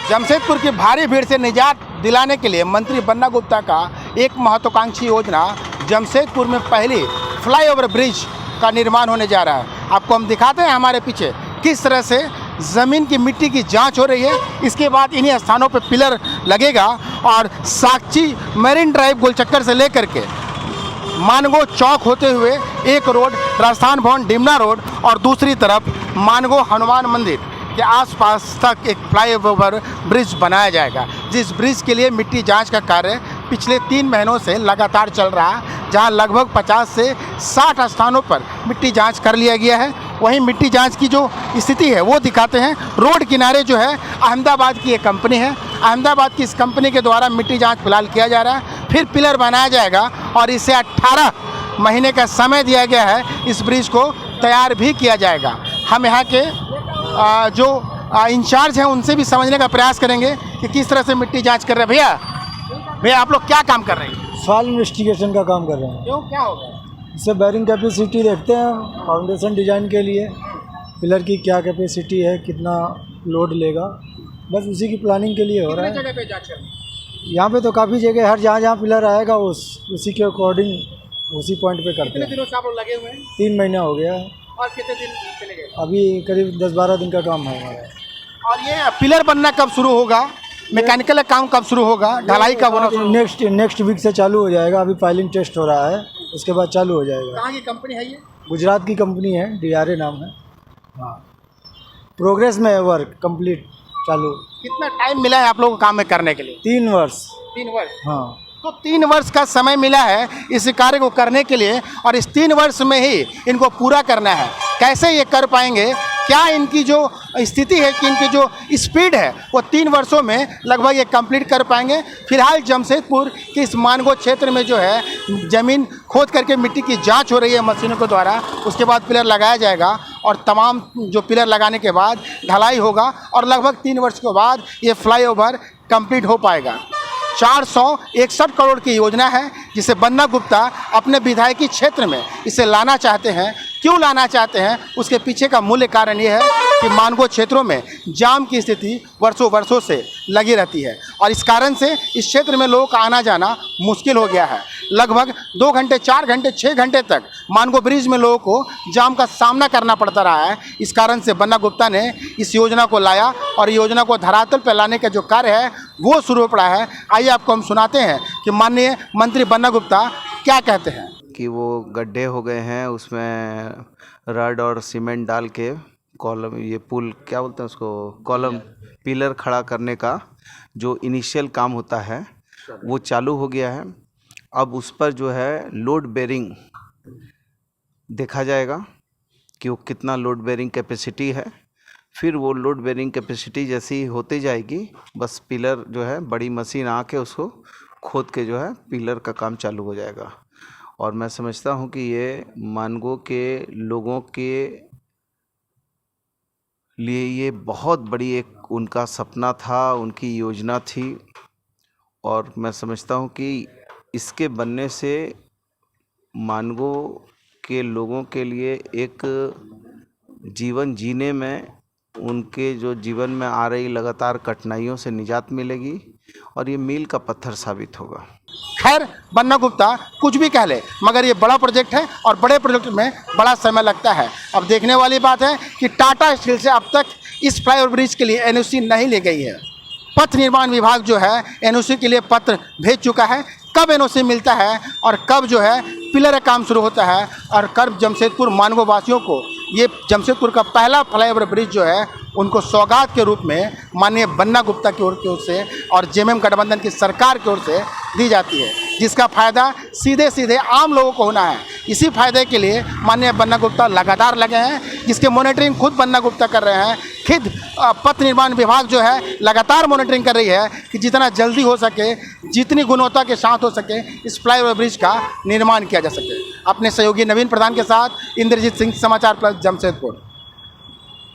जमशेदपुर की भारी भीड़ से निजात दिलाने के लिए मंत्री बन्ना गुप्ता का एक महत्वाकांक्षी योजना जमशेदपुर में पहली फ्लाईओवर ब्रिज का निर्माण होने जा रहा है। आपको हम दिखाते हैं हमारे पीछे किस तरह से ज़मीन की मिट्टी की जांच हो रही है। इसके बाद इन्हीं स्थानों पर पिलर लगेगा और साक्षी मरीन ड्राइव गोलचक्कर से लेकर के मानगो चौक होते हुए एक रोड राजस्थान भवन डिमना रोड और दूसरी तरफ मानगो हनुमान मंदिर के आसपास तक एक फ्लाईओवर ब्रिज बनाया जाएगा, जिस ब्रिज के लिए मिट्टी जांच का कार्य पिछले 3 महीनों से लगातार चल रहा है, जहां लगभग 50 से 60 स्थानों पर मिट्टी जांच कर लिया गया है। वहीं मिट्टी जांच की जो स्थिति है वो दिखाते हैं। रोड किनारे जो है अहमदाबाद की एक कंपनी है, अहमदाबाद की इस कंपनी के द्वारा मिट्टी जाँच फिलहाल किया जा रहा है। फिर पिलर बनाया जाएगा और इसे 18 महीने का समय दिया गया है, इस ब्रिज को तैयार भी किया जाएगा। हम यहाँ के जो इंचार्ज हैं उनसे भी समझने का प्रयास करेंगे कि किस तरह से मिट्टी जांच कर रहे हैं। भैया आप लोग क्या काम कर रहे हैं? सॉइल इन्वेस्टिगेशन का काम कर रहे हैं। क्यों, क्या होगा? इससे बैरिंग कैपेसिटी देखते हैं, फाउंडेशन डिजाइन के लिए पिलर की क्या कैपेसिटी है, कितना लोड लेगा, बस उसी की प्लानिंग के लिए हो रहा है। जगह पे जांच करनी? यहाँ पे तो काफ़ी जगह, हर जहाँ पिलर आएगा उसी के अकॉर्डिंग उसी पॉइंट पे करते हैं। कितने दिनों से आप लोग लगे हुए हैं? 3 महीना हो गया है। और कितने दिन चले गए? अभी करीब 10-12 दिन का काम है हमारा। और ये पिलर बनना कब शुरू होगा? मैकेनिकल काम कब शुरू होगा? ढलाई कब होना? नेक्स्ट वीक से चालू हो जाएगा। अभी फाइलिंग टेस्ट हो रहा है, उसके बाद चालू हो जाएगा। कहाँ की कंपनी है ये? गुजरात की कंपनी है, DRA नाम है। हाँ, प्रोग्रेस में है वर्क, कंप्लीट चालू। कितना टाइम मिला है आप लोगों को काम में करने के लिए? 3 वर्ष। 3 वर्ष? हाँ, तो 3 वर्ष का समय मिला है इस कार्य को करने के लिए और इस 3 वर्ष में ही इनको पूरा करना है। कैसे ये कर पाएंगे? क्या इनकी जो स्थिति है कि इनकी जो स्पीड है वो 3 वर्षों में लगभग ये कंप्लीट कर पाएंगे। फिलहाल जमशेदपुर के इस मानगो क्षेत्र में जो है ज़मीन खोद करके मिट्टी की जांच हो रही है मशीनों के द्वारा। उसके बाद पिलर लगाया जाएगा और तमाम जो पिलर लगाने के बाद ढलाई होगा और लगभग 3 वर्ष के बाद ये फ्लाईओवर कंप्लीट हो पाएगा। 461 करोड़ की योजना है जिसे बन्ना गुप्ता अपने विधायकी क्षेत्र में इसे लाना चाहते हैं। क्यों लाना चाहते हैं? उसके पीछे का मूल्य कारण ये है कि मानगो क्षेत्रों में जाम की स्थिति वर्षों से लगी रहती है और इस कारण से इस क्षेत्र में लोगों का आना जाना मुश्किल हो गया है। लगभग 2 घंटे, 4 घंटे, 6 घंटे तक मानगो ब्रिज में लोगों को जाम का सामना करना पड़ता रहा है। इस कारण से बन्ना गुप्ता ने इस योजना को लाया और योजना को धरातल पर लाने का जो कार्य है वो शुरू हो पड़ा है। आइए आपको हम सुनाते हैं कि माननीय मंत्री बन्ना गुप्ता क्या कहते हैं। कि वो गड्ढे हो गए हैं, उसमें रड और सीमेंट डाल के कॉलम, ये पुल क्या बोलते हैं उसको, कॉलम पिलर खड़ा करने का जो इनिशियल काम होता है वो चालू हो गया है। अब उस पर जो है लोड बेरिंग देखा जाएगा कि वो कितना लोड बेरिंग कैपेसिटी है। फिर वो लोड बेरिंग कैपेसिटी जैसी होती जाएगी, बस पिलर जो है बड़ी मशीन आके उसको खोद के जो है पिलर का काम चालू हो जाएगा। और मैं समझता हूँ कि ये मानगो के लोगों के लिए ये बहुत बड़ी एक उनका सपना था, उनकी योजना थी। और मैं समझता हूँ कि इसके बनने से मानगो के लोगों के लिए एक जीवन जीने में, उनके जो जीवन में आ रही लगातार कठिनाइयों से निजात मिलेगी और ये मील का पत्थर साबित होगा। खैर, बन्ना गुप्ता कुछ भी कह ले मगर ये बड़ा प्रोजेक्ट है और बड़े प्रोजेक्ट में बड़ा समय लगता है। अब देखने वाली बात है कि टाटा स्टील से अब तक इस फ्लाईओवर ब्रिज के लिए NOC नहीं ली गई है। पथ निर्माण विभाग जो है NOC के लिए पत्र भेज चुका है। कब NOC मिलता है और कब जो है पिलर का काम शुरू होता है और कब जमशेदपुर मानगो वासियों को ये जमशेदपुर का पहला फ्लाईओवर ब्रिज जो है उनको सौगात के रूप में माननीय बन्ना गुप्ता की ओर से और JMM गठबंधन की सरकार की ओर से दी जाती है, जिसका फ़ायदा सीधे आम लोगों को होना है। इसी फायदे के लिए माननीय बन्ना गुप्ता लगातार लगे हैं, जिसके मॉनिटरिंग खुद बन्ना गुप्ता कर रहे हैं। खुद पथ निर्माण विभाग जो है लगातार मॉनिटरिंग कर रही है कि जितना जल्दी हो सके, जितनी गुणवत्ता के साथ हो सके, इस फ्लाईओवर ब्रिज का निर्माण किया जा सके। अपने सहयोगी नवीन प्रधान के साथ इंद्रजीत सिंह, समाचार प्लस, जमशेदपुर।